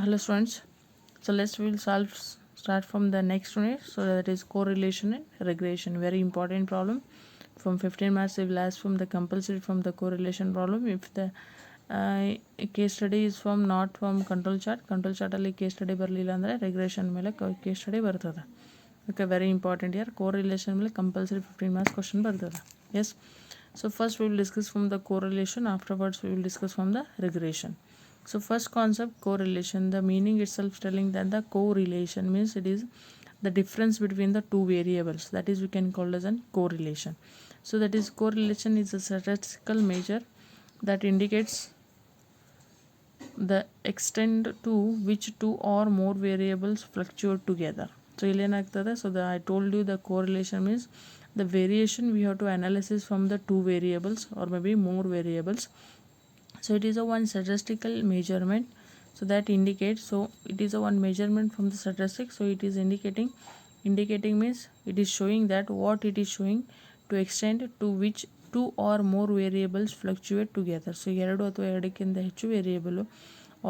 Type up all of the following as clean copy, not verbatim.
Hello students, so start from the next unit. So that is correlation and regression, very important problem. From 15 marks they will ask from the compulsory from the correlation problem. If the case study is from not from control chart ಅಲ್ಲಿ case study ಬರಲಿಲ್ಲ ಅಂದರೆ regression ಮೇಲೆ case study ಬರ್ತದೆ. Okay, very important here. Correlation ಮೇಲೆ compulsory 15 marks question ಬರ್ತದೆ. Yes, so first we will discuss from the correlation, afterwards we will discuss from the regression. So first concept, correlation. The meaning itself telling that the correlation means it is the difference between the two variables, that is we can call as a correlation. So that is correlation is a statistical measure that indicates the extent to which two or more variables fluctuate together. So ಇಲ್ಲಿ ಏನಾಗ್ತದೆ, so I told you the correlation means the variation we have to analysis from the two variables or maybe more variables. So it is a one statistical measurement, so that indicates, so it is a one measurement from the statistics, so it is indicating means it is showing that what it is showing to extent to which two or more variables fluctuate together. So ಎರಡು ಅಥವಾ ಎರಡಕ್ಕಿಂತ ಹೆಚ್ಚು variable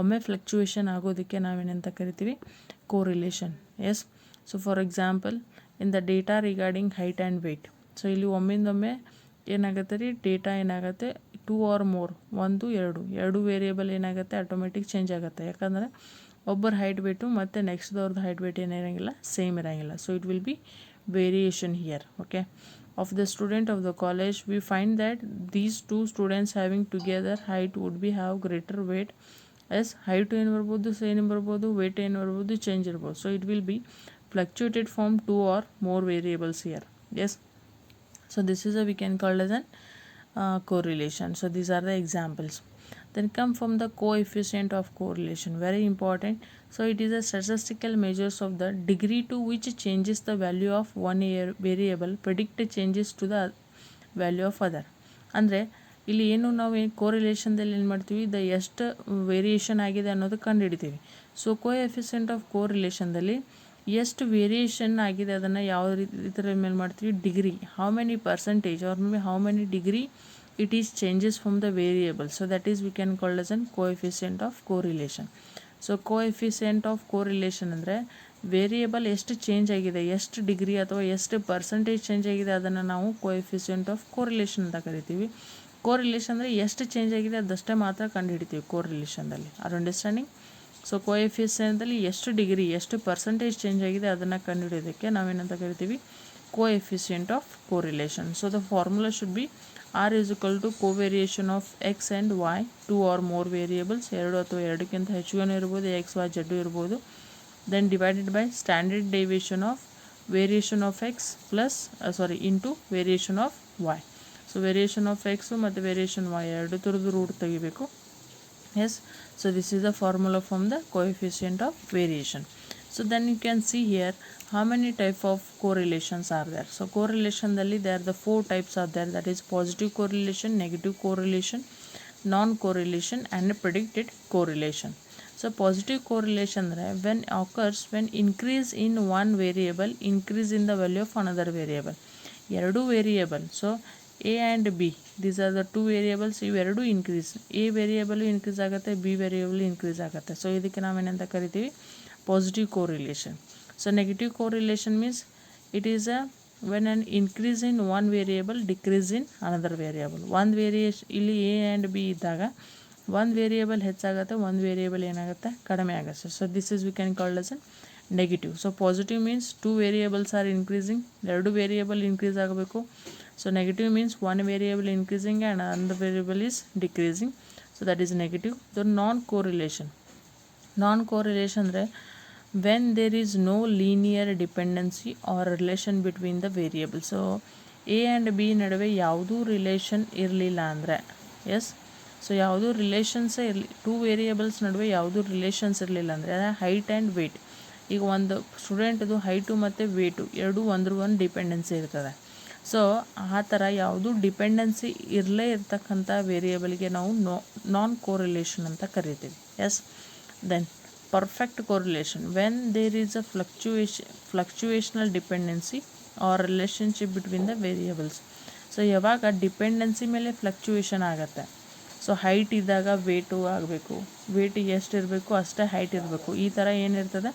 ಒಮ್ಮೆ fluctuation ಆಗೋದಕ್ಕೆ ನಾವೇನಂತ ಕರಿತೀವಿ, correlation. Yes, so for example in the data regarding height and weight. So ಇಲ್ಲಿ ಒಮ್ಮಿಂದೊಮ್ಮೆ ಏನಾಗುತ್ತೆ ರೀ, ಡೇಟಾ ಏನಾಗುತ್ತೆ, ಟೂ ಆರ್ ಮೋರ್, ಒಂದು ಎರಡು ವೇರಿಯೇಬಲ್ ಏನಾಗುತ್ತೆ ಆಟೋಮೆಟಿಕ್ ಚೇಂಜ್ ಆಗುತ್ತೆ. ಯಾಕಂದರೆ ಒಬ್ಬರ ಹೈಟ್ ವೇಟು ಮತ್ತು ನೆಕ್ಸ್ಟ್ದವ್ರದ್ದು ಹೈಟ್ ವೇಟ್ ಏನಿರೋಂಗಿಲ್ಲ, ಸೇಮ್ ಇರೋಂಗಿಲ್ಲ. So it will B variation here. Okay, of the student of the college, we find that these two students having together height would be have greater weight. as height ಏನು ಬರ್ಬೋದು, same ಬರ್ಬೋದು, wait ಏನು ಬರ್ಬೋದು, change ಇರ್ಬೋದು. So it will B fluctuated from two or more variables here. Yes, so this is a we can call as an correlation. So these are the examples. Then come from the coefficient of correlation, very important. So it is a statistical measures of the degree to which changes the value of one variable predict changes to the value of other. ಅಂದರೆ ಇಲ್ಲಿ ಏನು ನಾವು ಕೋರಿಲೇಷನ್ದಲ್ಲಿ ಏನು ಮಾಡ್ತೀವಿ, the ಎಷ್ಟು variation ಆಗಿದೆ ಅನ್ನೋದು ಕಂಡುಹಿಡಿತೀವಿ. ಸೊ ಕೋಎಫಿಷಿಯೆಂಟ್ ಆಫ್ ಕೋರಿಲೇಷನ್ದಲ್ಲಿ ಎಷ್ಟು ವೇರಿಯೇಷನ್ ಆಗಿದೆ ಅದನ್ನು ಯಾವ ರೀತಿ ಮೇಲೆ ಮಾಡ್ತೀವಿ, degree, how many percentage or may how many degree it is changes from the variable. So that is we can call as an coefficient of correlation. So coefficient of correlation ಅಂದರೆ variable ಎಷ್ಟು change ಆಗಿದೆ, ಎಷ್ಟು degree ಅಥವಾ ಎಷ್ಟು percentage change ಆಗಿದೆ ಅದನ್ನು ನಾವು coefficient of correlation ಅಂತ ಕರಿತೀವಿ. ಕೋರಿಲೇಷನ್ ಅಂದರೆ ಎಷ್ಟು ಚೇಂಜ್ ಆಗಿದೆ ಅದಷ್ಟೇ ಮಾತ್ರ ಕಂಡುಹಿಡಿತೀವಿ ಕೋರಿಲೇಷನ್ದಲ್ಲಿ. Are understanding? ಸೊ ಕೋಎಫಿಷಿಯೆಂಟಲ್ಲಿ ಎಷ್ಟು ಡಿಗ್ರಿ ಎಷ್ಟು ಪರ್ಸೆಂಟೇಜ್ ಚೇಂಜ್ ಆಗಿದೆ ಅದನ್ನು ಕಂಡುಹಿಡಿಯೋದಕ್ಕೆ ನಾವೇನಂತ ಕರಿತೀವಿ, coefficient of correlation. So the formula should be R is equal to covariation of x and y, two or more variables, ಎರಡು ಅಥವಾ ಎರಡಕ್ಕಿಂತ ಹೆಚ್ಚು ಇರ್ಬೋದು, ಎಕ್ಸ್ ವೈ ಜೆಡ್ ಇರ್ಬೋದು, then divided by standard deviation of variation of x plus into variation of y. So variation of x ಮತ್ತು variation y ಎರಡು ಥರದ್ದು root ತೆಗಿಬೇಕು. Yes, so this is the formula from the coefficient of variation. So then you can see here how many type of correlations are there. So correlation dalli there the four types are there, that is positive correlation, negative correlation, non correlation and predicted correlation. So positive correlation when occurs when increase in one variable increase in the value of another variable. ಎರಡು variable, so A and B, these are the two variables, ಇವೆರಡು increase, A variable increase ಆಗುತ್ತೆ, B variable increase ಆಗುತ್ತೆ. So ಇದಕ್ಕೆ ನಾವೇನಂತ ಕರಿತೀವಿ, positive correlation. So negative correlation means it is a when an increase in one variable decrease in another variable. One variation ಇಲ್ಲಿ a and b ಇದ್ದಾಗ ಒಂದು variable ಹೆಚ್ಚಾಗುತ್ತೆ, ಒಂದು ವೇರಿಯೇಬಲ್ ಏನಾಗುತ್ತೆ, ಕಡಿಮೆ ಆಗುತ್ತೆ. So this is V can called as a negative. So positive means two variables are increasing, ಎರಡು variable increase ಆಗಬೇಕು. So negative means one variable increasing and another variable is decreasing. So that is negative. The non correlation ಅಂದರೆ when there is no linear dependency or relation between the variables. So a and b ನಡುವೆ ಯಾವುದೂ relation ಇರಲಿಲ್ಲ ಅಂದರೆ, S, so ಯಾವುದೂ ರಿಲೇಷನ್ಸೇ ಇರಲಿ, two variables ನಡುವೆ ಯಾವುದೂ relations ಇರಲಿಲ್ಲ ಅಂದರೆ ಹೈಟ್ ಆ್ಯಂಡ್ ವೇಟ್. ಈಗ ಒಂದು ಸ್ಟೂಡೆಂಟ್ದು ಹೈಟು ಮತ್ತು ವೇಟು ಎರಡೂ ಒಂದು ಡಿಪೆಂಡೆನ್ಸಿ ಇರ್ತದೆ. ಸೊ ಆ ಥರ ಯಾವುದೂ ಡಿಪೆಂಡೆನ್ಸಿ ಇರಲೇ ಇರ್ತಕ್ಕಂಥ ವೇರಿಯೇಬಲ್ಗೆ ನಾವು ನಾನ್ ಕೋರಿಲೇಷನ್ ಅಂತ ಕರಿತೀವಿ. Yes, then perfect correlation when there is a fluctuational dependency or relationship between the variables. So ಯಾವಾಗ ಡಿಪೆಂಡೆನ್ಸಿ ಮೇಲೆ ಫ್ಲಕ್ಚುಯೇಷನ್ ಆಗುತ್ತೆ, ಸೊ ಹೈಟ್ ಇದ್ದಾಗ ವೇಟು ಆಗಬೇಕು, ವೇಟ್ ಎಷ್ಟಿರಬೇಕು ಅಷ್ಟೇ ಹೈಟ್ ಇರಬೇಕು. ಈ ಥರ ಏನಿರ್ತದೆ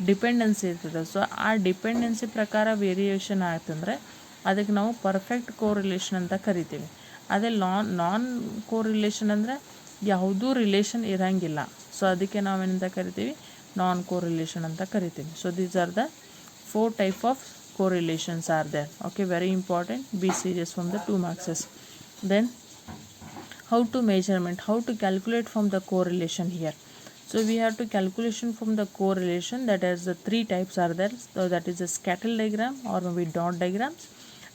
ಡಿಪೆಂಡೆನ್ಸಿ ಇರ್ತದೆ. ಸೊ ಆ ಡಿಪೆಂಡೆನ್ಸಿ ಪ್ರಕಾರ ವೇರಿಯೇಷನ್ ಆಯ್ತಂದರೆ ಅದಕ್ಕೆ ನಾವು ಪರ್ಫೆಕ್ಟ್ ಕೋರಿಲೇಷನ್ ಅಂತ ಕರಿತೀವಿ. ಅದೇ ನಾನ್ ಕೋರಿಲೇಷನ್ ಅಂದರೆ ಯಾವುದೂ ರಿಲೇಷನ್ ಇರೋಂಗಿಲ್ಲ. ಸೊ ಅದಕ್ಕೆ ನಾವೇನಂತ ಕರಿತೀವಿ, ನಾನ್ ಕೋರಿಲೇಷನ್ ಅಂತ ಕರಿತೀವಿ. So these are the 4 type of correlations are there. Okay, very important, be serious from the 2 marks. Then how to measurement, how to calculate from the correlation here. So we have to calculation from the correlation, that is the 3 types are there. So that is the scatter diagram or maybe dot diagrams,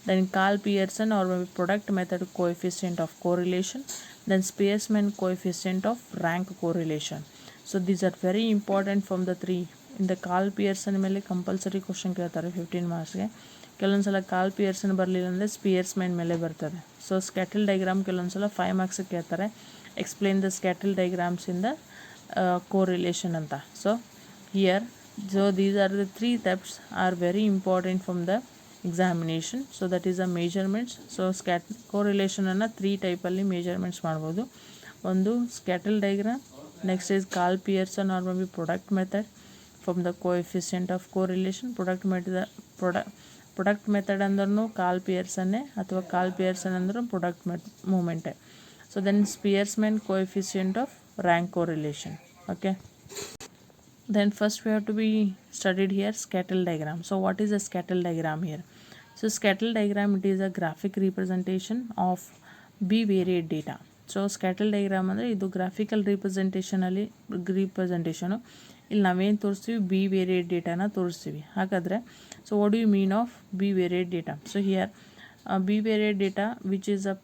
then Karl Pearson or maybe product method coefficient of correlation, then Spearman coefficient of rank correlation. So these are very important from the 3. In the Karl Pearson ಮೇಲೆ compulsory question ಕೇಳ್ತಾರೆ 15 ಮಾರ್ಕ್ಸ್ಗೆ. ಕೆಲವೊಂದು ಸಲ ಕಾಲ್ Pearson ಬರಲಿಲ್ಲ ಅಂದರೆ ಸ್ಪಿಯರ್ಸ್ಮನ್ ಮೇಲೆ ಬರ್ತದೆ. So scatter diagram ಕೆಲವೊಂದು ಸಲ 5 ಮಾರ್ಕ್ಸಿಗೆ ಕೇಳ್ತಾರೆ, explain the scatter diagrams in the correlation ಅಂತ. So here these are the 3 steps are very important from the examination. So that is the measurements. So ಕೋರಿಲೇಷನನ್ನು 3 ಟೈಪಲ್ಲಿ ಮೆಜರ್ಮೆಂಟ್ಸ್ ಮಾಡ್ಬೋದು. ಒಂದು scatter diagram, next is Karl Pearson or may be product method from the coefficient of correlation. Product method ಅಂದ್ರೂ Karl ಪಿಯರ್ಸನ್ನೇ ಅಥವಾ Karl Pearson ಅಂದ್ರೂ product ಮೂಮೆಂಟೇ. So then Spearman's coefficient of rank correlation. Okay, then first we have to be studied here scattle diagram. So what is a scattle diagram here? So scattle diagram, it is a graphic representation of bivariate data. So scatter diagram ಅಂದರೆ ಇದು graphical ರಿಪ್ರೆಸೆಂಟೇಷನಲ್ಲಿ ರಿಪ್ರೆಸೆಂಟೇಷನು. ಇಲ್ಲಿ ನಾವೇನು ತೋರಿಸ್ತೀವಿ, B variate ಡೇಟಾನ ತೋರಿಸ್ತೀವಿ. ಹಾಗಾದರೆ so what do you mean of bivariate data? So here bivariate data which is a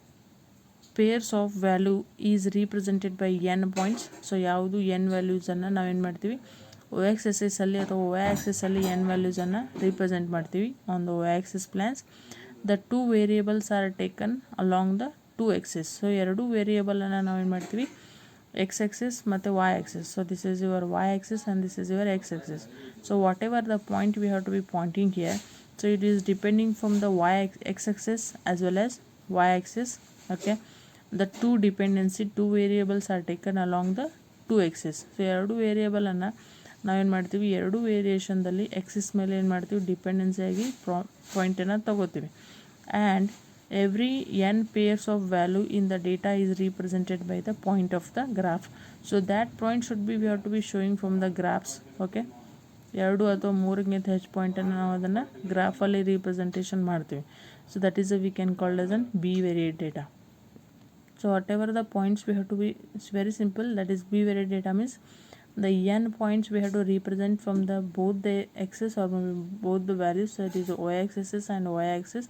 pairs of value is represented by n points. So ಯಾವುದು n ವ್ಯಾಲ್ಯೂಸನ್ನು ನಾವೇನು ಮಾಡ್ತೀವಿ, ಒ ಆಕ್ಸಿಸಲ್ಲಿ ಅಥವಾ ಒ ಆಕ್ಸಿಸಲ್ಲಿ ಎನ್ ವ್ಯಾಲ್ಯೂಸನ್ನು ರಿಪ್ರೆಸೆಂಟ್ ಮಾಡ್ತೀವಿ on the o axis planes. The 2 variables are taken along the 2 axis. So 2 ವೇರಿಯೇಬಲನ್ನು ನಾವೇನು ಮಾಡ್ತೀವಿ, ಎಕ್ಸ್ ಆಕ್ಸಿಸ್ ಮತ್ತು y axis. So this is your y axis and this is your x axis. So whatever the point we have to be pointing here, so it is depending from the x axis as well as y axis. Okay, the 2 dependency 2 variables are taken along the 2 axis. So 2 ವೇರಿಯೇಬಲನ್ನು ನಾವೇನು ಮಾಡ್ತೀವಿ, 2 ವೇರಿಯೇಷನ್ದಲ್ಲಿ Axis ಮೇಲೆ ಏನು ಮಾಡ್ತೀವಿ, ಡಿಪೆಂಡೆನ್ಸಿಯಾಗಿ ಪಾಯಿಂಟನ್ನು ತಗೋತೀವಿ. And every n pairs of value in the data is represented by the point of the graph. So that point should be, we have to be showing from the graphs. Okay, 2 ಅಥವಾ 3ಗಿಂತ ಹೆಚ್ಚು ಪಾಯಿಂಟನ್ನು ನಾವು ಅದನ್ನು ಗ್ರಾಫಲ್ಲಿ representation ಮಾಡ್ತೀವಿ. So that is we can called as an bivariate data. So whatever the points we have to be, it's very simple, that is bivariate data means the n points we have to represent from the both the axis or both the values, that is y axis and y axis,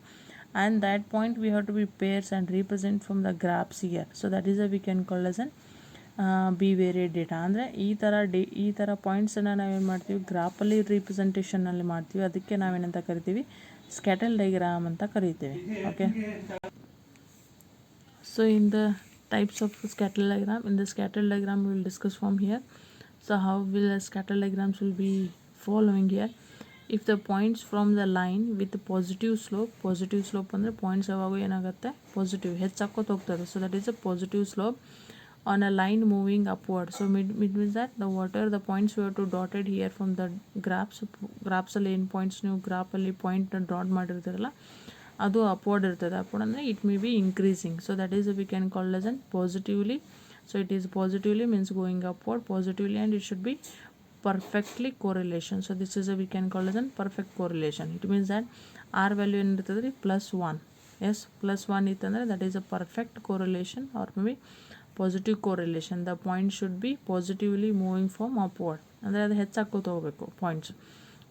and that point we have to be pairs and represent from the graphs here. So that is we can call as an bivariate data. ಅಂದರೆ ಈ ಥರ ಪಾಯಿಂಟ್ಸನ್ನು ನಾವೇನು ಮಾಡ್ತೀವಿ, ಗ್ರಾಫಲ್ಲಿ ರಿಪ್ರೆಸೆಂಟೇಷನಲ್ಲಿ ಮಾಡ್ತೀವಿ. ಅದಕ್ಕೆ ನಾವೇನಂತ ಕರಿತೀವಿ, ಸ್ಕ್ಯಾಟಲ್ diagram ಅಂತ ಕರಿತೀವಿ. Okay, so in the types of scatter diagram, in the scattered diagram we will discuss from here. So how will the scattered diagrams will be following here? If the points from the line with positive slope ಅಂದರೆ points ಯಾವಾಗ ಏನಾಗುತ್ತೆ, positive ಹೆಚ್ಚಾಕೋತ ಹೋಗ್ತದೆ. So that is a positive slope on a line moving upward. So it means that the whatever the points we have to dotted here from the graphs ಅಲ್ಲಿ ಏನು points ನೀವು ಗ್ರಾಫಲ್ಲಿ point dot ಮಾಡಿರ್ತೀರಲ್ಲ ಅದು upward ಇರ್ತದೆ. Upward ಅಂದರೆ it may be increasing. So that is we can call as an positively. So it is positively means going upward positively, and it should be perfectly correlation. So this is we can call as a perfect correlation. It means that r value ಏನಿರ್ತದೆ +1. yes, +1 ಇತ್ತಂದರೆ that is a perfect correlation or maybe positive correlation. The point should be positively moving from upward. ಅಂದರೆ ಅದು ಹೆಚ್ಚಾಕೋತ ಹೋಗಬೇಕು points.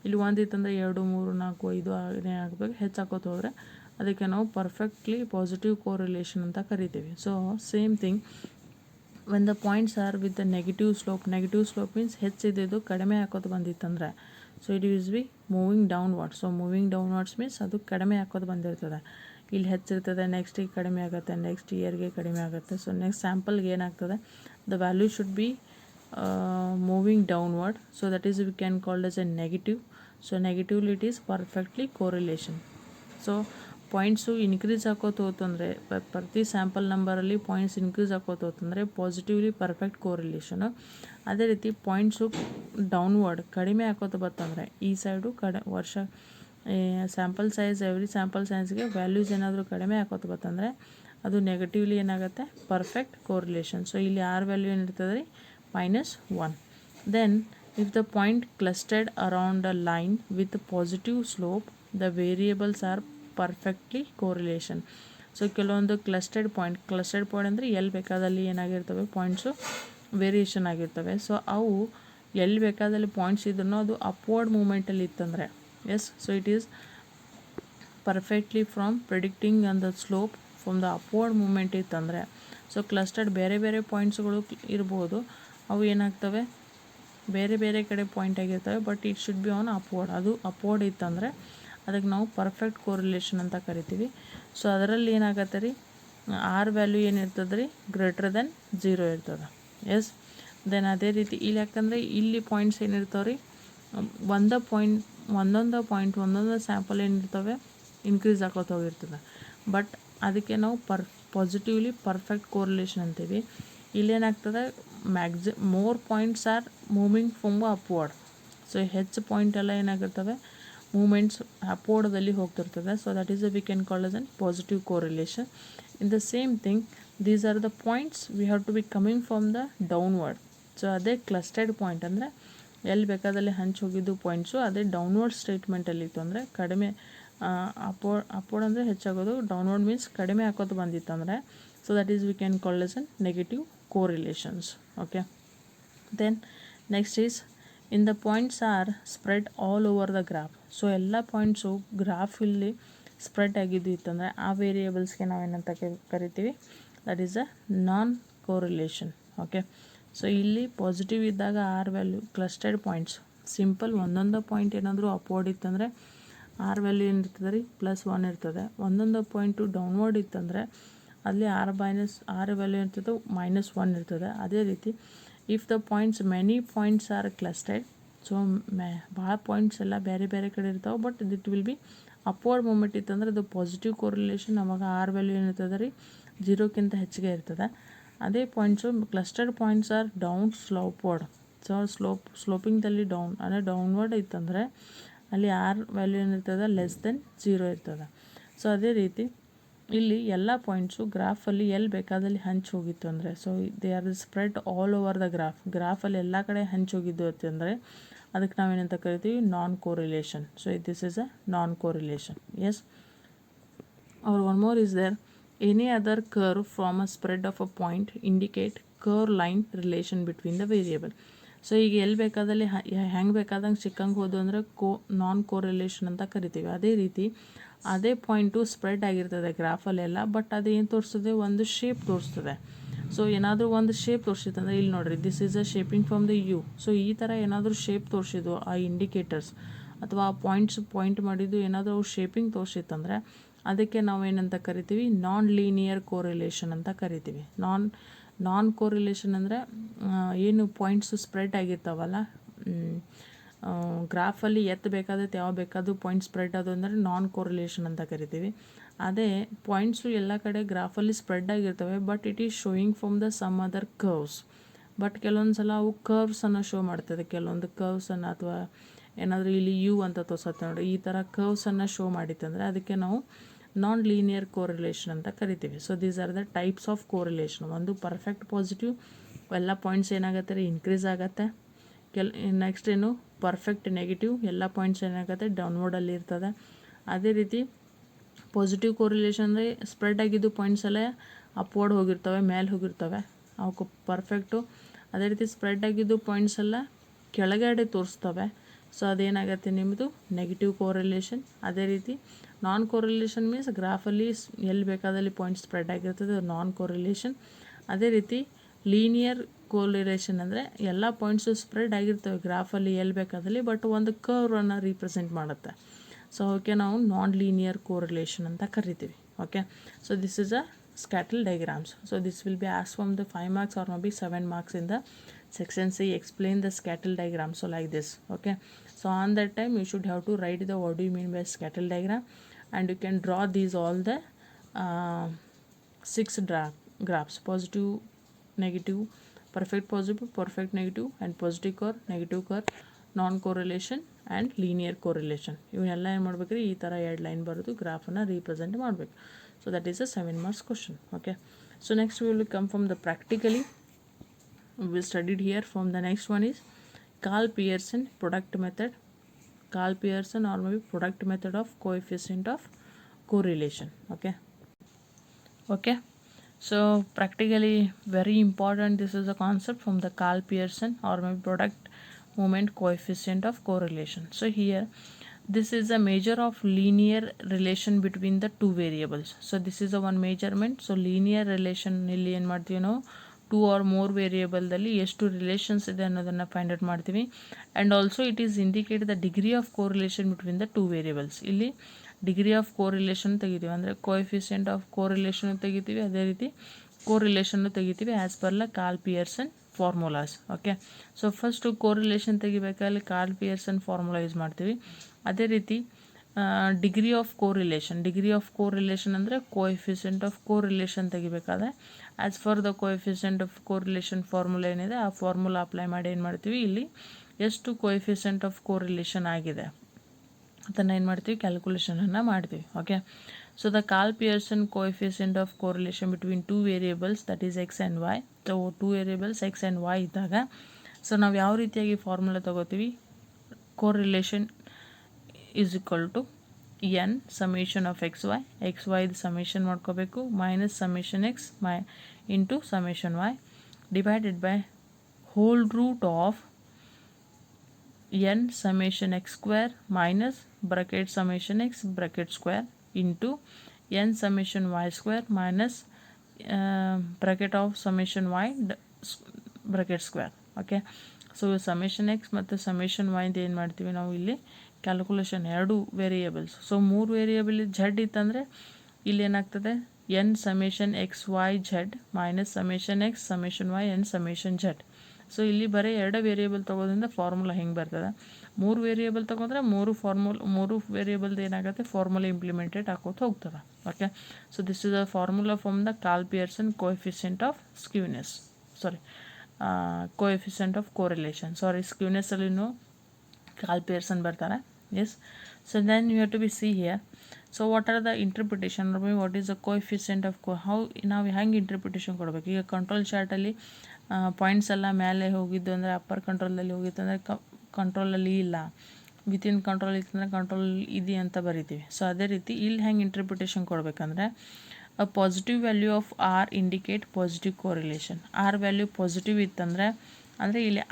ಇಲ್ಲಿ 1 ಇತ್ತಂದರೆ 2 3 4 5 ಏನೇ ಆಗಬೇಕು, ಹೆಚ್ಚಾಕೋತ ಹೋದರೆ ಅದಕ್ಕೆ ನಾವು ಪರ್ಫೆಕ್ಟ್ಲಿ ಪಾಸಿಟಿವ್ ಕೋರಿಲೇಷನ್ ಅಂತ ಕರಿತೀವಿ. So same thing when the points are with the negative slope means ಹೆಚ್ಚಿದ್ದು ಕಡಿಮೆ ಹಾಕೋದು ಬಂದಿತ್ತಂದರೆ, so it is be moving downwards. So moving downwards means ಅದು ಕಡಿಮೆ ಹಾಕೋದು ಬಂದಿರ್ತದೆ. ಇಲ್ಲಿ ಹೆಚ್ಚಿರ್ತದೆ, ನೆಕ್ಸ್ಟಿಗೆ ಕಡಿಮೆ ಆಗುತ್ತೆ, ನೆಕ್ಸ್ಟ್ ಇಯರ್ಗೆ ಕಡಿಮೆ ಆಗುತ್ತೆ. ಸೊ ನೆಕ್ಸ್ಟ್ ಸ್ಯಾಂಪಲ್ಗೆ ಏನಾಗ್ತದೆ, the value should be moving downward. So that is we can called as a negative. So negatively it is perfectly correlation. So points increase ಆಕೋತ ಹೋತಂದರೆ ಪ್ರತಿ ಸ್ಯಾಂಪಲ್ ನಂಬರಲ್ಲಿ ಪಾಯಿಂಟ್ಸ್ ಇನ್ಕ್ರೀಸ್ ಆಕೋತ ಹೋತಂದರೆ ಪಾಸಿಟಿವ್ಲಿ ಪರ್ಫೆಕ್ಟ್ ಕೋರಿಲೇಷನು. ಅದೇ ರೀತಿ ಪಾಯಿಂಟ್ಸು ಡೌನ್ವರ್ಡ್ ಕಡಿಮೆ ಆಕೋತ ಬರ್ತಂದರೆ ಈ side sample size every sample ಸೈಜ್ಗೆ ವ್ಯಾಲ್ಯೂಸ್ ಏನಾದರೂ ಕಡಿಮೆ ಆಕೋತ ಬರ್ತಂದರೆ ಅದು ನೆಗೆಟಿವ್ಲಿ ಏನಾಗುತ್ತೆ ಪರ್ಫೆಕ್ಟ್ ಕೋರಿಲೇಷನ್. ಸೊ ಇಲ್ಲಿ ಆರ್ ವ್ಯಾಲ್ಯೂ ಏನಿರ್ತದೆ ರೀ -1. Then if the point clustered around a line with positive slope the variables are perfectly correlation. So ಕೆಲವೊಂದು ಕ್ಲಸ್ಟರ್ಡ್ ಪಾಯಿಂಟ್ ಅಂದರೆ ಎಲ್ಲಿ ಬೇಕಾದಲ್ಲಿ ಏನಾಗಿರ್ತವೆ ಪಾಯಿಂಟ್ಸು ವೇರಿಯೇಷನ್ ಆಗಿರ್ತವೆ. ಸೊ ಅವು ಎಲ್ಲಿ ಬೇಕಾದಲ್ಲಿ ಪಾಯಿಂಟ್ಸ್ ಇದ್ರೂ ಅದು ಅಪ್ವರ್ಡ್ ಮೂಮೆಂಟಲ್ಲಿ ಇತ್ತಂದರೆ so it is perfectly from predicting on the slope from the upward moment ಇತ್ತಂದರೆ. ಸೊ ಕ್ಲಸ್ಟರ್ಡ್ ಬೇರೆ ಬೇರೆ ಪಾಯಿಂಟ್ಸ್ಗಳು ಇರ್ಬೋದು, ಅವು ಏನಾಗ್ತವೆ ಬೇರೆ ಬೇರೆ ಕಡೆ ಪಾಯಿಂಟ್ ಆಗಿರ್ತವೆ, but it should be on upward. ಅದು ಅಪ್ವರ್ಡ್ ಇತ್ತಂದರೆ ಅದಕ್ಕೆ ನಾವು ಪರ್ಫೆಕ್ಟ್ ಕೋರಿಲೇಷನ್ ಅಂತ ಕರಿತೀವಿ. ಸೊ ಅದರಲ್ಲಿ ಏನಾಗತ್ತೆ ರೀ ಆರ್ ವ್ಯಾಲ್ಯೂ ಏನಿರ್ತದೆ ರೀ >0 ಇರ್ತದೆ. ದೆನ್ ಅದೇ ರೀತಿ ಇಲ್ಲಿ ಯಾಕಂದರೆ ಇಲ್ಲಿ ಪಾಯಿಂಟ್ಸ್ ಏನಿರ್ತಾವೆ ರೀ ಒಂದೊಂದು ಸ್ಯಾಂಪಲ್ ಏನಿರ್ತವೆ ಇನ್ಕ್ರೀಸ್ ಆಕೋತ ಹೋಗಿರ್ತದೆ, ಬಟ್ ಅದಕ್ಕೆ ನಾವು ಪಾಸಿಟಿವ್ಲಿ ಪರ್ಫೆಕ್ಟ್ ಕೋರಿಲೇಷನ್ ಅಂತೀವಿ. ಇಲ್ಲೇನಾಗ್ತದೆ more points are moving from upward. So ಹೆಚ್ಚು ಪಾಯಿಂಟ್ ಎಲ್ಲ ಏನಾಗಿರ್ತವೆ ಮೂಮೆಂಟ್ಸ್ ಅಪ್ವರ್ಡ್ದಲ್ಲಿ ಹೋಗ್ತಿರ್ತದೆ. So that is we can call as an positive correlation. In the same thing these are the points we have to be coming from the downward. So ಅದೇ clustered point ಅಂದರೆ ಎಲ್ಲಿ ಬೇಕಾದಲ್ಲಿ ಹಂಚಿ ಹೋಗಿದ್ದು ಪಾಯಿಂಟ್ಸು ಅದೇ downward ಸ್ಟೇಟ್ಮೆಂಟಲ್ಲಿತ್ತು ಅಂದರೆ ಕಡಿಮೆ upward ಅಂದರೆ ಹೆಚ್ಚಾಗೋದು, ಡೌನ್ವರ್ಡ್ ಮೀನ್ಸ್ ಕಡಿಮೆ ಹಾಕೋದು ಬಂದಿತ್ತು ಅಂದರೆ so that is we can call as an negative correlations. Okay, then next is in the points are spread all over the graph. So ಎಲ್ಲ ಪಾಯಿಂಟ್ಸು ಗ್ರಾಫ್ ಇಲ್ಲಿ ಸ್ಪ್ರೆಡ್ ಆಗಿದ್ದು ಇತ್ತಂದರೆ ಆ ವೇರಿಯೇಬಲ್ಸ್ಗೆ ನಾವೇನಂತ ಕರಿತೀವಿ that is a non correlation. Okay, so ಇಲ್ಲಿ positive ಇದ್ದಾಗ r value clustered points simple ಒಂದೊಂದು ಪಾಯಿಂಟ್ ಏನಾದರೂ ಅಪ್ವರ್ಡ್ ಇತ್ತಂದರೆ ಆರ್ ವ್ಯಾಲ್ಯೂ ಏನಿರ್ತದೆ ರೀ +1 ಇರ್ತದೆ. ಒಂದೊಂದು ಪಾಯಿಂಟು ಡೌನ್ವರ್ಡ್ ಇತ್ತಂದರೆ ಅಲ್ಲಿ ಆರ್ ವ್ಯಾಲ್ಯೂ ಇರ್ತದೆ -1 ಇರ್ತದೆ. ಅದೇ ರೀತಿ if the points many points are clustered, so ಭಾಳ ಪಾಯಿಂಟ್ಸ್ ಎಲ್ಲ ಬೇರೆ ಬೇರೆ ಕಡೆ ಇರ್ತಾವೆ, but it will be upward moment ಇತ್ತಂದ್ರೆ ಅದು ಪಾಸಿಟಿವ್ ಕೋರಿಲೇಷನ್. ಅವಾಗ ಆರ್ ವ್ಯಾಲ್ಯೂ ಏನಿರ್ತದೆ ರೀ 0ಕ್ಕಿಂತ ಹೆಚ್ಚಿಗೆ ಇರ್ತದೆ. ಅದೇ points clustered points are down slopeward. So ಸ್ಲೋಪಿಂಗ್ದಲ್ಲಿ ಅಂದರೆ ಡೌನ್ವರ್ಡ್ ಇತ್ತಂದರೆ ಅಲ್ಲಿ ಆರ್ ವ್ಯಾಲ್ಯೂ ಏನಿರ್ತದೆ <0 ಇರ್ತದೆ. ಸೊ ಅದೇ ರೀತಿ ಇಲ್ಲಿ ಎಲ್ಲ ಪಾಯಿಂಟ್ಸು ಗ್ರಾಫಲ್ಲಿ ಎಲ್ಲಿ ಬೇಕಾದಲ್ಲಿ ಹಂಚಿ ಹೋಗಿತ್ತು ಅಂದರೆ so they are spread all over the ಗ್ರಾಫಲ್ಲಿ ಎಲ್ಲ ಕಡೆ ಹಂಚಿ ಹೋಗಿದ್ದು ಅಂತಂದರೆ ಅದಕ್ಕೆ ನಾವೇನಂತ ಕರಿತೀವಿ non correlation. So this is a non correlation. One more is there any other curve from a spread of a point indicate curve line relation between the variable. So ಈಗ ಎಲ್ಲಿ ಬೇಕಾದಲ್ಲಿ ಹೆಂಗೆ ಬೇಕಾದಂಗೆ ಸಿಕ್ಕಂಗೆ ಹೋದು ಅಂದರೆ ನಾನ್ ಕೋರಿಲೇಷನ್ ಅಂತ ಕರಿತೀವಿ. ಅದೇ ರೀತಿ ಅದೇ ಪಾಯಿಂಟು ಸ್ಪ್ರೆಡ್ ಆಗಿರ್ತದೆ ಗ್ರಾಫಲ್ಲೆಲ್ಲ, ಬಟ್ ಅದು ಏನು ತೋರಿಸ್ತದೆ ಒಂದು ಶೇಪ್ ತೋರಿಸ್ತದೆ. ಸೊ ಏನಾದರೂ ಒಂದು ಶೇಪ್ ತೋರಿಸಿತ್ತಂದರೆ ಇಲ್ಲಿ ನೋಡಿರಿ this is a shaping from the U. So ಈ ಥರ ಏನಾದರೂ ಶೇಪ್ ತೋರಿಸಿದ್ವು ಆ ಇಂಡಿಕೇಟರ್ಸ್ ಅಥವಾ ಆ ಪಾಯಿಂಟ್ ಮಾಡಿದ್ದು ಏನಾದರೂ ಅವು ಶೇಪಿಂಗ್ ತೋರಿಸಿತ್ತಂದರೆ ಅದಕ್ಕೆ ನಾವೇನಂತ ಕರಿತೀವಿ ನಾನ್ ಲೀನಿಯರ್ ಕೋರಿಲೇಷನ್ ಅಂತ ಕರಿತೀವಿ. ನಾನ್ ಕೋರಿಲೇಷನ್ ಅಂದರೆ ಏನು ಪಾಯಿಂಟ್ಸು ಸ್ಪ್ರೆಡ್ ಆಗಿರ್ತಾವಲ್ಲ ಗ್ರಾಫಲ್ಲಿ ಬೇಕಾದದ್ದು ಯಾವ ಬೇಕಾದರೂ ಪಾಯಿಂಟ್ ಸ್ಪ್ರೆಡ್ ಅದು ಅಂದರೆ ನಾನ್ ಕೋರಿಲೇಷನ್ ಅಂತ ಕರಿತೀವಿ. ಅದೇ ಪಾಯಿಂಟ್ಸು ಎಲ್ಲ ಕಡೆ ಗ್ರಾಫಲ್ಲಿ ಸ್ಪ್ರೆಡ್ ಆಗಿರ್ತವೆ, but it is showing from the some other curves. But ಕೆಲವೊಂದು ಸಲ ಅವು ಕರ್ವ್ಸನ್ನು ಶೋ ಮಾಡ್ತದೆ, ಕೆಲವೊಂದು ಕರ್ವ್ಸನ್ನು ಅಥವಾ ಏನಾದರೂ ಇಲ್ಲಿ ಯು ಅಂತ ತೋರಿಸುತ್ತೆ ನೋಡಿ, ಈ ಥರ ಕರ್ವ್ಸನ್ನು ಶೋ ಮಾಡಿತ್ತಂದರೆ ಅದಕ್ಕೆ ನಾವು ನಾನ್ ಲೀನಿಯರ್ ಕೋರಿಲೇಷನ್ ಅಂತ ಕರಿತೀವಿ. So these are the types of correlation. ಒಂದು ಪರ್ಫೆಕ್ಟ್ ಪಾಸಿಟಿವ್, ಎಲ್ಲ ಪಾಯಿಂಟ್ಸ್ ಏನಾಗುತ್ತೆ ರೀ ಇನ್ಕ್ರೀಸ್ ಆಗುತ್ತೆ. ನೆಕ್ಸ್ಟ್ ಏನು ಪರ್ಫೆಕ್ಟ್ ನೆಗೆಟಿವ್, ಎಲ್ಲ ಪಾಯಿಂಟ್ಸ್ ಏನಾಗುತ್ತೆ ಡೌನ್ವರ್ಡಲ್ಲಿ ಇರ್ತದೆ. ಅದೇ ರೀತಿ ಪಾಸಿಟಿವ್ ಕೋರಿಲೇಷನ್ ಅಂದರೆ ಸ್ಪ್ರೆಡ್ ಆಗಿದ್ದು ಪಾಯಿಂಟ್ಸ್ ಎಲ್ಲ ಅಪ್ವರ್ಡ್ ಹೋಗಿರ್ತವೆ, ಮೇಲೆ ಹೋಗಿರ್ತವೆ, ಅವಕ್ಕೆ ಪರ್ಫೆಕ್ಟು. ಅದೇ ರೀತಿ ಸ್ಪ್ರೆಡ್ ಆಗಿದ್ದು ಪಾಯಿಂಟ್ಸ್ ಎಲ್ಲ ಕೆಳಗಡೆ ತೋರಿಸ್ತವೆ, ಸೊ ಅದೇನಾಗುತ್ತೆ ನಿಮ್ಮದು ನೆಗೆಟಿವ್ ಕೋರಿಲೇಷನ್. ಅದೇ ರೀತಿ ನಾನ್ ಕೋರಿಲೇಷನ್ ಮೀನ್ಸ್ ಗ್ರಾಫಲ್ಲಿ ಎಲ್ಲಿ ಬೇಕಾದಲ್ಲಿ ಪಾಯಿಂಟ್ ಸ್ಪ್ರೆಡ್ ಆಗಿರ್ತದೆ ನಾನ್ ಕೋರಿಲೇಷನ್. ಅದೇ ರೀತಿ ಲೀನಿಯರ್ ಕೋರಿಲೇಷನ್ ಅಂದರೆ ಎಲ್ಲ ಪಾಯಿಂಟ್ಸು ಸ್ಪ್ರೆಡ್ ಆಗಿರ್ತವೆ ಗ್ರಾಫಲ್ಲಿ ಎಲ್ಲಿ ಬೇಕಾದಲ್ಲಿ, ಬಟ್ ಒಂದು ಕರ್ವನ್ನು ರೀಪ್ರೆಸೆಂಟ್ ಮಾಡುತ್ತೆ. ಸೊ ಅವಕ್ಕೆ ನಾವು ನಾನ್ ಲೀನಿಯರ್ ಕೋರಿಲೇಷನ್ ಅಂತ ಕರಿತೀವಿ. Okay, so this is a scatter diagrams. So this will be asked from the 5 marks or maybe 7 marks in the section C. Explain the scattered diagram. So like this. Okay, so on that time you should have to write the what do you mean by scattered diagram and you can draw these all the 6 graphs: positive, negative, perfect negative, and positive curve, negative curve, non correlation and linear correlation. ಇವನ್ನೆಲ್ಲ ಏನು ಮಾಡಬೇಕ್ರಿ, ಈ ಥರ 2 line ಬರೋದು ಗ್ರಾಫನ್ನು represent ಮಾಡಬೇಕು. So that is a 7 marks question. Okay, so next we will come from the practically. We studied here. From the next one is Karl Pearson product method, Karl Pearson or maybe product method of coefficient of correlation. Okay, so practically very important. This is a concept from the Karl Pearson or maybe product moment coefficient of correlation. So here this is a measure of linear relation between the two variables. So this is a one measurement. So linear relation ಇಲ್ಲಿ ಏನು ಮಾಡ್ತೀವಿ ನಾವು, 2 or more ವೇರಿಯೇಬಲ್ದಲ್ಲಿ ಎಷ್ಟು relations ಇದೆ ಅನ್ನೋದನ್ನು find out ಮಾಡ್ತೀವಿ. And also it is indicate the degree of correlation between the two variables. ಇಲ್ಲಿ degree of correlation ತೆಗಿತೀವಿ, ಅಂದರೆ ಕೋಎಫಿಷಿಯೆಂಟ್ ಆಫ್ ಕೋರಿಲೇಷನ್ ತೆಗಿತೀವಿ, ಅದೇ ರೀತಿ ಕೋರಿಲೇಷನ್ನು ತೆಗಿತೀವಿ as per the Karl Pearson formulas. Okay, so first correlation ತೆಗಿಬೇಕಾದ್ರೆ ಕಾರ್ಲ್ ಪಿಯರ್ಸನ್ ಫಾರ್ಮುಲಾ ಯೂಸ್ ಮಾಡ್ತೀವಿ. ಅದೇ ರೀತಿ ಡಿಗ್ರಿ ಆಫ್ ಕೋರಿಲೇಷನ್ ಅಂದರೆ ಕೋಎಫಿಷಿಯೆಂಟ್ ಆಫ್ ಕೋರಿಲೇಷನ್ ತೆಗಿಬೇಕಾದ್ರೆ as for the coefficient of correlation formula ಏನಿದೆ ಆ ಫಾರ್ಮುಲಾ ಅಪ್ಲೈ ಮಾಡಿ ಏನು ಮಾಡ್ತೀವಿ, ಇಲ್ಲಿ ಎಷ್ಟು ಕೋಎಫಿಷಿಯೆಂಟ್ ಆಫ್ ಕೋರಿಲೇಷನ್ ಆಗಿದೆ ಅದನ್ನು ಏನು ಮಾಡ್ತೀವಿ, ಕ್ಯಾಲ್ಕುಲೇಷನನ್ನು ಮಾಡ್ತೀವಿ. Okay, so the Karl Pearson coefficient of correlation between two variables that is x and y. So two variables x and y ಇದ್ದಾಗ ಸೊ ನಾವು ಯಾವ ರೀತಿಯಾಗಿ ಫಾರ್ಮುಲಾ ತೊಗೋತೀವಿ, correlation is equal to n summation of x y ಇದು summation ಮಾಡ್ಕೋಬೇಕು, minus summation x into summation y divided by whole root of n summation x square minus bracket summation x bracket square into n summation y square minus bracket of summation y bracket square. Okay, so summation X ಮತ್ತು summation Y ಏನು ಮಾಡ್ತೀವಿ ನಾವು ಇಲ್ಲಿ calculation, ಎರಡು variables. So 3 variable Z ಇತ್ತಂದರೆ ಇಲ್ಲಿ ಏನಾಗ್ತದೆ, n summation x y z minus summation x summation y n summation z. So ಇಲ್ಲಿ ಬರೀ 2 ವೇರಿಯೇಬಲ್ ತೊಗೋದ್ರಿಂದ ಫಾರ್ಮುಲಾ ಹೆಂಗೆ ಬರ್ತದೆ, 3 ವೇರಿಯೇಬಲ್ ತೊಗೊಂಡ್ರೆ 3 ವೇರಿಯೇಬಲ್ದು ಏನಾಗುತ್ತೆ ಫಾರ್ಮುಲಾ ಇಂಪ್ಲಿಮೆಂಟೆಡ್ ಹಾಕೋತ ಹೋಗ್ತದೆ. Okay, so this is a formula from the Karl Pearson coefficient of skewness, coefficient of correlation. ಸ್ಕ್ಯೂನೆಸ್ಸಲ್ಲಿನೂ Karl Pearson ಬರ್ತಾರೆ. Yes, so then you have to be see here. So what are the interpretation, what is the coefficient of ನಾವು ಹೆಂಗೆ interpretation ಕೊಡಬೇಕು. ಈಗ control ಚಾರ್ಟಲ್ಲಿ points ಎಲ್ಲ ಮೇಲೆ ಹೋಗಿದ್ದು ಅಂದರೆ ಅಪ್ಪರ್ ಕಂಟ್ರೋಲಲ್ಲಿ ಹೋಗಿತ್ತು ಅಂದರೆ ಕಂಟ್ರೋಲಲ್ಲಿ ಇಲ್ಲ, ವಿತಿನ್ ಕಂಟ್ರೋಲ್ ಇತ್ತಂದರೆ ಕಂಟ್ರೋಲ್ ಇದೆ ಅಂತ ಬರಿತೀವಿ. ಸೊ ಅದೇ ರೀತಿ ಇಲ್ಲಿ ಹೆಂಗೆ ಇಂಟರ್ಪ್ರಿಟೇಷನ್ ಕೊಡಬೇಕಂದ್ರೆ, a positive value of r indicate positive correlation. R value positive ಇತ್ತಂದರೆ ಅಂದರೆ ಇಲ್ಲಿ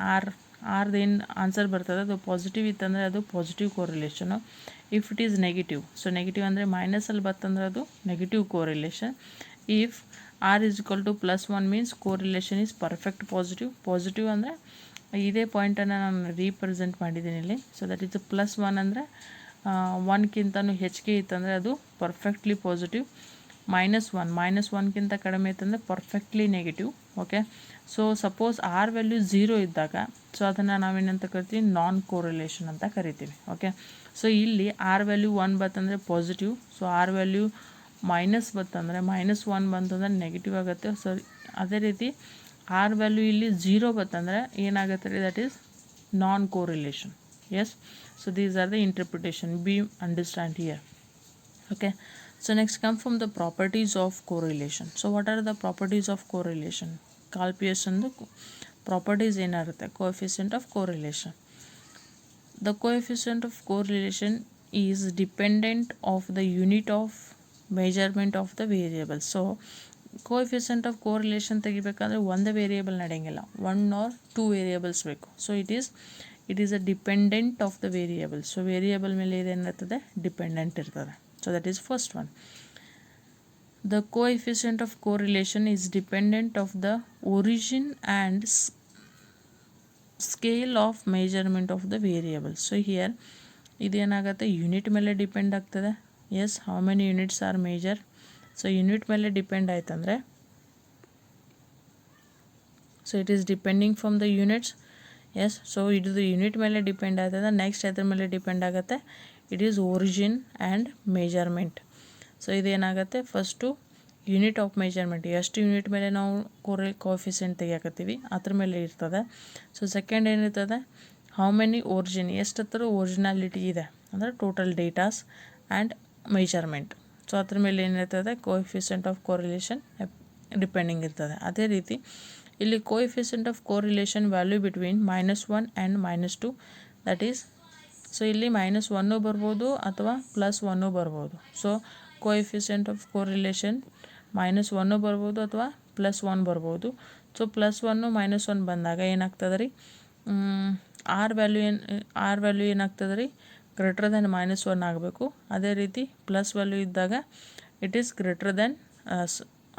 ಆರ್ದೇನು ಆನ್ಸರ್ ಬರ್ತದೆ ಅದು ಪಾಸಿಟಿವ್ ಇತ್ತಂದರೆ ಅದು positive correlation. If it is negative, so negative ಅಂದರೆ ಮೈನಸಲ್ಲಿ ಬರ್ತಂದ್ರೆ ಅದು negative correlation. If r is equal to +1 means correlation is perfect positive ಅಂದರೆ ಇದೇ ಪಾಯಿಂಟನ್ನು ನಾನು ರೀಪ್ರೆಸೆಂಟ್ ಮಾಡಿದ್ದೀನಿ ಇಲ್ಲಿ. ಸೊ ದಟ್ ಈಸ್ +1 ಅಂದರೆ 1ಕ್ಕಿಂತನೂ ಹೆಚ್ಚಿಗೆ ಇತ್ತಂದರೆ ಅದು ಪರ್ಫೆಕ್ಟ್ಲಿ ಪಾಸಿಟಿವ್. -1 ಕಡಿಮೆ ಇತ್ತಂದರೆ perfectly negative. Okay, so suppose r value 0 ಇದ್ದಾಗ ಸೊ ಅದನ್ನು ನಾವೇನಂತ ಕರಿತೀವಿ, ನಾನ್ ಕೋರಿಲೇಷನ್ ಅಂತ ಕರಿತೀವಿ. ಓಕೆ, ಸೊ ಇಲ್ಲಿ ಆರ್ ವ್ಯಾಲ್ಯೂ 1 ಬರ್ತಂದರೆ positive, so r value minus ಬರ್ತಂದರೆ -1 ಬಂತಂದರೆ ನೆಗೆಟಿವ್ ಆಗುತ್ತೆ. ಸೊ ಅದೇ ರೀತಿ ಆರ್ ವ್ಯಾಲ್ಯೂ ಇಲ್ಲಿ 0 ಬರ್ತಂದರೆ ಏನಾಗುತ್ತೆ ರೀ, that is non correlation. Yes, so these are the interpretation, be understand here. Okay, so next come from the properties of correlation. So what are the properties of correlation? Karl Pearson properties ಏನಾಗುತ್ತೆ, coefficient of correlation. The coefficient of correlation is dependent of the unit of measurement of the variable. So coefficient of correlation ತೆಗಿಬೇಕಂದ್ರೆ ಒಂದು variable ನಡೆಯಂಗಿಲ್ಲ, 1 or 2 variables ಬೇಕು. So it is a dependent of the variable. So variable ಮೇಲೆ ಇದೇನಿರ್ತದೆ, dependent ಇರ್ತದೆ. So that is first one. The coefficient of correlation is dependent of the origin and scale of measurement of the variable. So here ಇದೇನಾಗುತ್ತೆ, unit ಮೇಲೆ depend ಆಗ್ತದೆ. Yes, how many units are major. So unit ಮೇಲೆ depend ಆಯ್ತಂದರೆ so it is depending from the units. Yes, so ಇದು unit ಮೇಲೆ depend ಆಗ್ತದೆ. Next ಅದ್ರ ಮೇಲೆ ಡಿಪೆಂಡ್ ಆಗುತ್ತೆ, it is origin and measurement. So ಇದೇನಾಗುತ್ತೆ, ಫಸ್ಟು ಯೂನಿಟ್ ಆಫ್ ಮೆಜರ್ಮೆಂಟ್, ಎಷ್ಟು ಯೂನಿಟ್ ಮೇಲೆ ನಾವು ಕೋಎಫಿಷಿಯೆಂಟ್ ತೆಗಿಯಾಕತ್ತೀವಿ ಅದ್ರ ಮೇಲೆ ಇರ್ತದೆ. ಸೊ ಸೆಕೆಂಡ್ ಏನಿರ್ತದೆ, ಹೌ ಮೆನಿ ಒರಿಜಿನ್, ಎಷ್ಟು ಹತ್ರ ಒರಿಜಿನಾಲಿಟಿ ಇದೆ ಅಂದರೆ total datas and measurement. So ಅದ್ರ ಮೇಲೆ ಏನಿರ್ತದೆ, ಕೋಎಫಿಷಿಯೆಂಟ್ ಆಫ್ ಕೋರಿಲೇಷನ್ ಡಿಪೆಂಡಿಂಗ್ ಇರ್ತದೆ. ಅದೇ ರೀತಿ ಇಲ್ಲಿ coefficient of correlation value between -1 and -2 that is, so ಇಲ್ಲಿ -1 ಬರ್ಬೋದು ಅಥವಾ +1 ಬರ್ಬೋದು. ಸೊ ಕೋಎಫಿಷಿಯೆಂಟ್ ಆಫ್ ಕೋರಿಲೇಷನ್ -1 ಬರ್ಬೋದು ಅಥವಾ +1 ಬರ್ಬೋದು. ಸೊ +1 -1 ಬಂದಾಗ ಏನಾಗ್ತದೆ ರೀ, ಆರ್ ವ್ಯಾಲ್ಯೂ ಏನಾಗ್ತದೆ ರೀ, ಗ್ರೇಟರ್ ದೆನ್ -1 ಆಗಬೇಕು. ಅದೇ ರೀತಿ ಪ್ಲಸ್ ವ್ಯಾಲ್ಯೂ ಇದ್ದಾಗ ಇಟ್ ಈಸ್ ಗ್ರೇಟರ್ ದೆನ್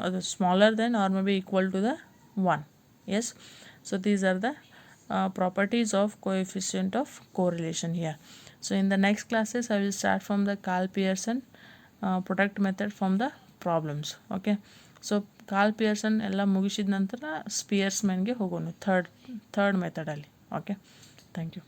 ಅದು smaller than or May be equal to the 1. Yes, so these are the properties of coefficient of correlation here. So in the next classes I will start from the Karl-Pearson product method from the problems. Okay, so Karl-Pearson ಎಲ್ಲ ಮುಗಿಸಿದ ನಂತರ ಸ್ಪಿಯರ್ಸ್ಮನ್ಗೆ ಹೋಗೋಣ third ಮೆಥಡಲ್ಲಿ. Okay, thank you.